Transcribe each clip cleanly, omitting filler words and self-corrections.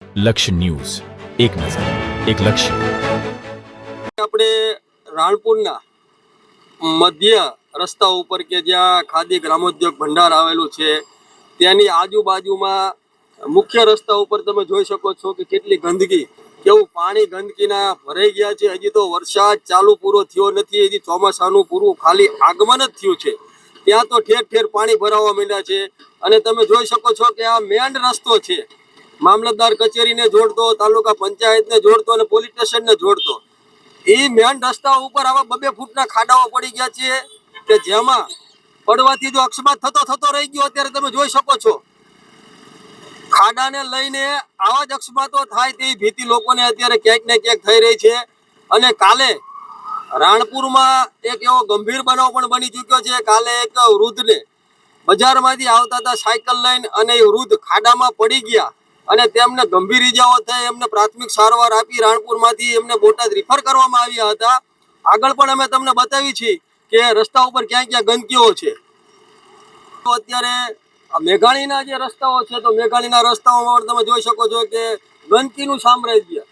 લક્ષ્ય ન્યૂઝ, એક નજર, એક લક્ષ્ય. આપણે રાણપુરના મધ્ય રસ્તા ઉપર કે જ્યાં ખાદી ગ્રામોદ્યોગ ભંડાર આવેલું છે ત્યાંની આજુબાજુમાં મુખ્ય રસ્તા ઉપર તમે જોઈ શકો છો કે કેટલી ગંદકી, કેવું પાણી ગંદકીના ભરાઈ ગયા છે. હજી તો વરસાદ ચાલુ પૂરો થયો નથી, હજી ચોમાસાનું પૂરું ખાલી આગમન જ થયું છે. ત્યાં તો ઠેર ઠેર પાણી ભરાવા માંડ્યા છે. અને તમે જોઈ શકો છો કે આ મેન રસ્તો છે, મામલતદાર કચેરીને જોડતો, તાલુકા પંચાયતને જોડતો અને પોલીસ સ્ટેશનને જોડતો. એ મેન રસ્તા ઉપર આવા 2-2 ફૂટના ખાડાઓ પડી ગયા છે કે જેમાં પડવાથી જો અકસ્માત થતો રહી ગયો. અત્યારે તમે જોઈ શકો છો ખાડાને લઈને આવા જ અકસ્માતો થાય તેવી ભીતિ લોકોને અત્યારે ક્યાંક ને ક્યાંક થઈ રહી છે. અને કાલે રાણપુરમાં એક એવો ગંભીર બનાવ પણ બની ચૂક્યો છે. કાલે એક વૃદ્ધને બજારમાંથી આવતા હતા સાયકલ લઈને અને એ વૃદ્ધ ખાડામાં પડી ગયા અને તેમને ગંભીર ઈજાઓ થઈ. એમને પ્રાથમિક સારવાર આપી રાણપુરમાંથી એમને બોટાદ રિફર કરવામાં આવ્યા હતા. આગળ પણ અમે તમને બતાવી છે કે રસ્તા ઉપર ક્યાં ક્યાં ગંદકીઓ છે. તો અત્યારે મેઘાણીના જે રસ્તાઓ છે તો મેઘાણીના રસ્તાઓમાં તમે જોઈ શકો છો કે ગંદકીનું સામ્રાજ્ય.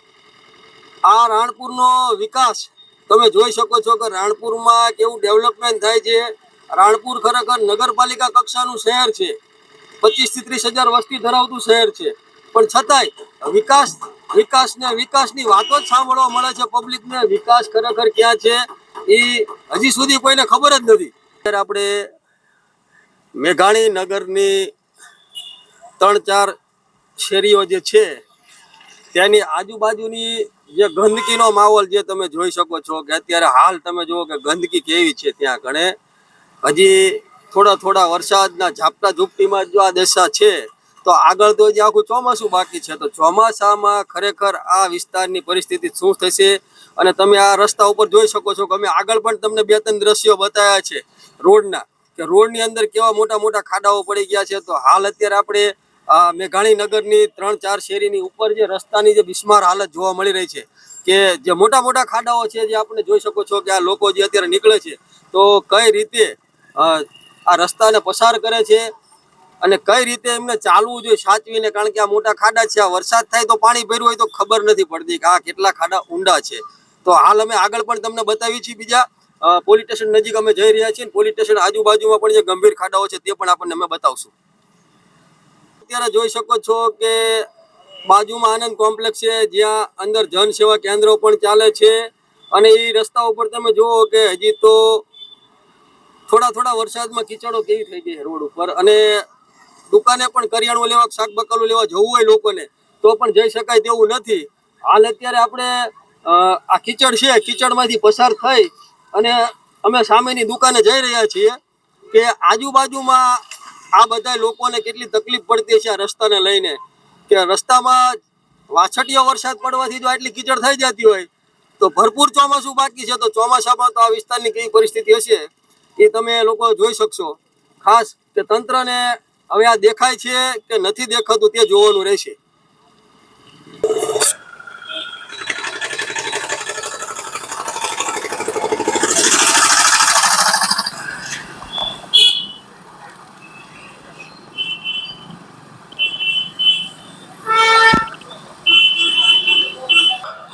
આ રાણપુરનો વિકાસ તમે જોઈ શકો છો કે રાણપુરમાં કેવું ડેવલપમેન્ટ થાય છે. રાણપુર ખરેખર નગરપાલિકા કક્ષાનું શહેર છે, 25 થી 30 હજાર વસ્તી ધરાવતું શહેર છે, પણ છતાંય વિકાસની વાતો જ સાંભળવા મળે છે પબ્લિકને. વિકાસ ખરેખર ક્યાં છે એ હજી સુધી કોઈને ખબર જ નથી. અત્યારે આપણે મેઘાણી નગરની 3-4 શેરીઓ જે છે ત્યાંની આજુબાજુની જે ગંદકીનો માહોલ જે તમે જોઈ શકો છો કે અત્યારે હાલ તમે જુઓ કે ગંદકી કેવી છે ત્યાં ગણે. હજી થોડા વરસાદના ઝાપટા ઝૂપટીમાં જો આ દશા છે તો આગળ તો જે આખું ચોમાસું બાકી છે. તો ચોમાસામાં ખરેખર આ વિસ્તારની પરિસ્થિતિ શું થશે. અને તમે આ રસ્તા ઉપર જોઈ શકો છો કે અમે આગળ પણ તમને 2-3 દ્રશ્યો બતાવ્યા છે રોડના, કે રોડની અંદર કેવા મોટા મોટા ખાડાઓ પડી ગયા છે. તો હાલ અત્યારે આપણે મેઘાણી નગરની 3-4 શેરીની ઉપર જે રસ્તાની જે બિસ્માર હાલત જોવા મળી રહી છે કે જે મોટા મોટા ખાડાઓ છે જે આપણે જોઈ શકો છો કે આ લોકો જે અત્યારે નીકળે છે તો કઈ રીતે આ રસ્તાને પસાર કરે છે અને કઈ રીતે એમને ચાલવું જોઈએ સાચવીને. કારણ કે આ મોટા ખાડા છે, આ વરસાદ થાય તો પાણી ભર્યું હોય તો ખબર નથી પડતી કે આ કેટલા ખાડા ઊંડા છે. તો હાલ અમે આગળ પણ તમને બતાવી છીએ, બીજા પોલીસ સ્ટેશન નજીક અમે જઈ રહ્યા છીએ. પોલીસ સ્ટેશન આજુબાજુમાં પણ જે ગંભીર ખાડાઓ છે તે પણ આપણને અમે બતાવશું. અત્યારે જોઈ શકો છો કે બાજુમાં આનંદ કોમ્પ્લેક્સ છે જ્યાં અંદર જન સેવા કેન્દ્રો પણ ચાલે છે. અને એ રસ્તા ઉપર તમે જુઓ કે હજી તો થોડા વરસાદમાં કીચડો કેવી થઈ ગઈ રોડ ઉપર. અને દુકાને પણ કરિયાણું લેવા, શાક બકાલું લેવા જવું હોય લોકોને તો પણ જઈ શકાય તેવું નથી. હાલ અત્યારે આપણે આ કીચડ છે, કીચડમાંથી પસાર થઈ અને અમે સામેની દુકાને જઈ રહ્યા છીએ કે આજુબાજુમાં આ બધા લોકોને કેટલી તકલીફ પડતી છે આ રસ્તાને લઈને. કે રસ્તામાં વાછટીયો વરસાદ પડવાથી જો આટલી કીચડ થઈ જતી હોય તો ભરપૂર ચોમાસું બાકી છે. તો ચોમાસામાં તો આ વિસ્તારની કેવી પરિસ્થિતિ હશે એ તમે લોકો જોઈ શકશો. ખાસ કે તંત્રને હવે આ દેખાય છે કે નથી દેખાતું તે જોવાનું રહેશે.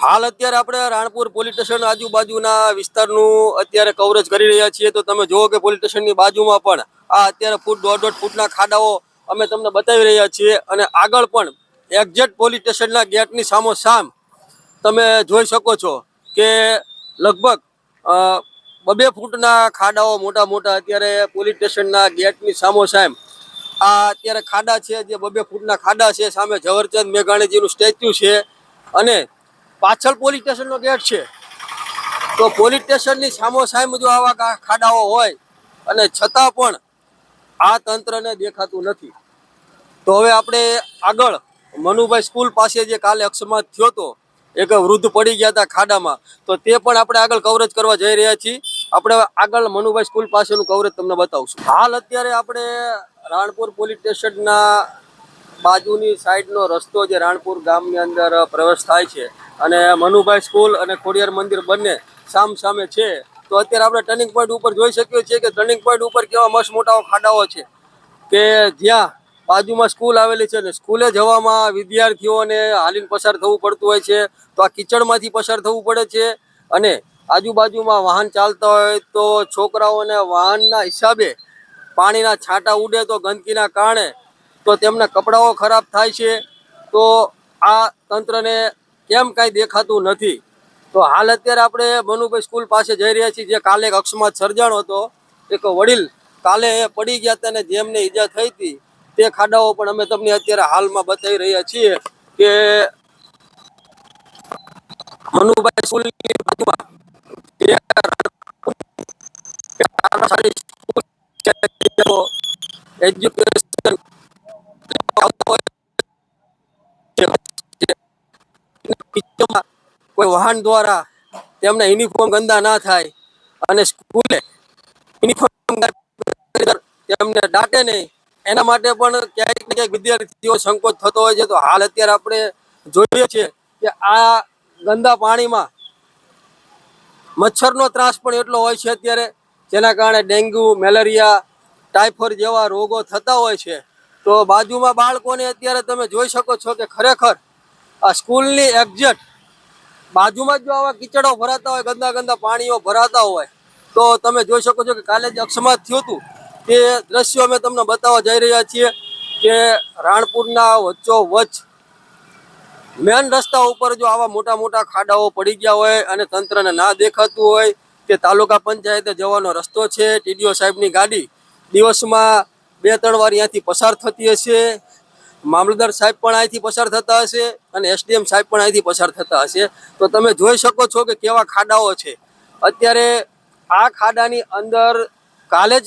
હાલ અત્યારે આપણે રાણપુર પોલીસ સ્ટેશન આજુબાજુના વિસ્તારનું અત્યારે કવરેજ કરી રહ્યા છીએ. તો તમે જુઓ કે પોલીસ સ્ટેશનની બાજુમાં પણ આ અત્યારે 1.5 ફૂટના ખાડાઓ અમે તમને બતાવી રહ્યા છીએ. અને આગળ પણ એક્ઝેક્ટ પોલીસ સ્ટેશનના ગેટની સામોસામ તમે જોઈ શકો છો કે લગભગ 2-2 ફૂટના ખાડાઓ મોટા મોટા અત્યારે પોલીસ સ્ટેશનના ગેટની સામોસામ આ અત્યારે ખાડા છે, જે 2-2 ફૂટના ખાડા છે. સામે ઝવેરચંદ મેઘાણીજીનું સ્ટેચ્યુ છે અને પાછળ પોલીસ સ્ટેશનનો ગેટ છે. તો પોલીસ સ્ટેશનની સામોસામ જો આવા ખાડાઓ હોય અને છતાં પણ આ તંત્રને દેખાતું નથી. તો હવે આપણે આગળ મનુભાઈ સ્કૂલ પાસે જે કાલે અકસ્માત થયો હતો, એક વૃદ્ધ પડી ગયા હતા ખાડામાં, તો તે પણ આપણે આગળ કવરેજ કરવા જઈ રહ્યા છીએ. આપણે આગળ મનુભાઈ સ્કૂલ પાસેનું કવરેજ તમને બતાવશું. હાલ અત્યારે આપણે રાણપુર પોલીસ સ્ટેશનના બાજુની સાઈડનો રસ્તો જે રાણપુર ગામની અંદર પ્રવેશ થાય છે અને મનુભાઈ સ્કૂલ અને ખોડિયાર મંદિર બંને સામે છે. તો અત્યારે આપણે ટર્નિંગ પોઈન્ટ ઉપર જોઈ શકીએ છીએ કે ટર્નિંગ પોઈન્ટ ઉપર કેવા મસ્ત મોટા ખાડાઓ છે કે જ્યાં બાજુમાં સ્કૂલ આવેલી છે ને સ્કૂલે જવામાં વિદ્યાર્થીઓને હાલીને પસાર થવું પડતું હોય છે, તો આ કિચડમાંથી પસાર થવું પડે છે. અને આજુબાજુમાં વાહન ચાલતા હોય તો છોકરાઓને વાહનના હિસાબે પાણીના છાંટા ઉડે તો ગંદકીના કારણે તો તેમના કપડાઓ ખરાબ થાય છે. તો આ તંત્રને કેમ કાંઈ દેખાતું નથી? તો હાલ અત્યારે આપણે મનુભાઈ સ્કૂલ પાસે જઈ રહ્યા છીએ, જે કાલે એક અકસ્માત સર્જાણો હતો. એક વડીલ કાલે પડી ગયા હતા ને જેમને ઈજા થઈ હતી તે ખાડાઓ પણ અમે તમને અત્યારે હાલમાં બતાવી રહ્યા છીએ કે મનુભાઈ સ્કૂલની બાજુમાં એજ્યુકેશન કોઈ વાહન દ્વારા તેમના યુનિફોર્મ ગંદા ના થાય અને સ્કૂલે યુનિફોર્મ તેમને દાટે નહીં, એના માટે પણ ક્યાંક ને ક્યાંક વિદ્યાર્થીઓ સંકોચ થતો હોય છે. તો હાલ અત્યારે આપણે જોઈએ છીએ કે આ ગંદા પાણીમાં મચ્છરનો ત્રાસ પણ એટલો હોય છે અત્યારે, જેના કારણે ડેન્ગ્યુ, મેલેરિયા, ટાઇફોઇડ જેવા રોગો થતા હોય છે. તો બાજુમાં બાળકોને અત્યારે તમે જોઈ શકો છો કે ખરેખર આ સ્કૂલની એક્ઝેક્ટ બાજુમાં જ જો આવા કીચડો ભરાતા હોય, ગંદા ગંદા પાણીઓ ભરાતા હોય, તો તમે જોઈ શકો છો કે કાલે જે અકસ્માત થયું હતું તે દ્રશ્યો અમે તમને બતાવવા જઈ રહ્યા છીએ કે રાણપુરના વચ્ચોવચ્ચ મેન રસ્તા ઉપર જો આવા મોટા મોટા ખાડાઓ પડી ગયા હોય અને તંત્રને ના દેખાતું હોય કે તાલુકા પંચાયતે જવાનો રસ્તો છે, ટીડીઓ સાહેબની ગાડી દિવસમાં 2-3 વાર અહીંયાથી પસાર થતી હશે, મામલતદાર સાહેબ પણ અહીંથી પસાર થતા હશે અને એસડીએમ સાહેબ પણ અહીંથી પસાર થતા હશે. તો તમે જોઈ શકો છો કે કેવા ખાડાઓ છે. અત્યારે આ ખાડાની અંદર કાલે જ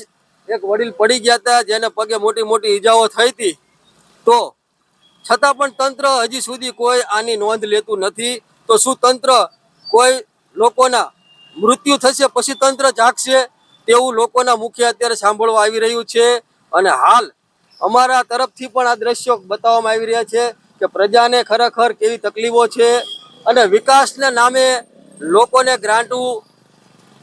એક વડીલ પડી ગયા હતા, જેને પગે મોટી મોટી ઈજાઓ થઈ હતી. તો છતાં પણ તંત્ર હજી સુધી કોઈ આની નોંધ લેતું નથી. તો શું તંત્ર કોઈ લોકોના મૃત્યુ થશે પછી તંત્ર જાગશે? તેવું લોકોના મુખે અત્યારે સાંભળવા આવી રહ્યું છે. અને હાલ અમારા તરફથી પણ આ દ્રશ્યો બતાવવામાં આવી રહ્યા છે કે પ્રજાને ખરેખર કેવી તકલીફો છે અને વિકાસના નામે લોકોને ગ્રાન્ટો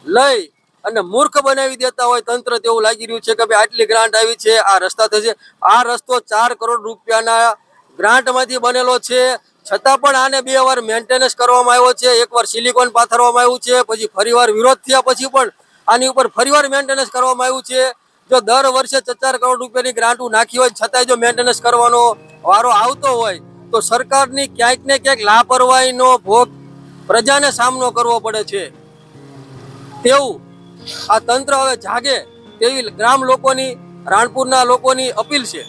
લઈ અને મૂર્ખ બનાવી દેતા હોય તંત્ર, તેવું લાગી રહ્યું છે કે ભાઈ આટલી ગ્રાન્ટ આવી છે, આ રસ્તા થશે. આ રસ્તો 4 કરોડ રૂપિયાના ગ્રાન્ટમાંથી બનેલો છે, છતાં પણ આને 2 વાર મેન્ટેનન્સ કરવામાં આવ્યો છે. એકવાર સિલિકોન પાથરવામાં આવ્યું છે, પછી ફરીવાર વિરોધ થયા પછી પણ આની ઉપર ફરીવાર મેન્ટેનન્સ કરવામાં આવ્યું છે. જો દર વર્ષે 4 કરોડ રૂપિયાની ગ્રાન્ટો નાખી હોય છતાંય જો મેન્ટેનન્સ કરવાનો વારો આવતો હોય તો સરકારની ક્યાંક ને ક્યાંક લાપરવાહીનો ભોગ પ્રજાને સામનો કરવો પડે છે. તેવું આ તંત્ર હવે જાગે તેવી ગ્રામ લોકોની, રાણપુરના લોકોની અપીલ છે.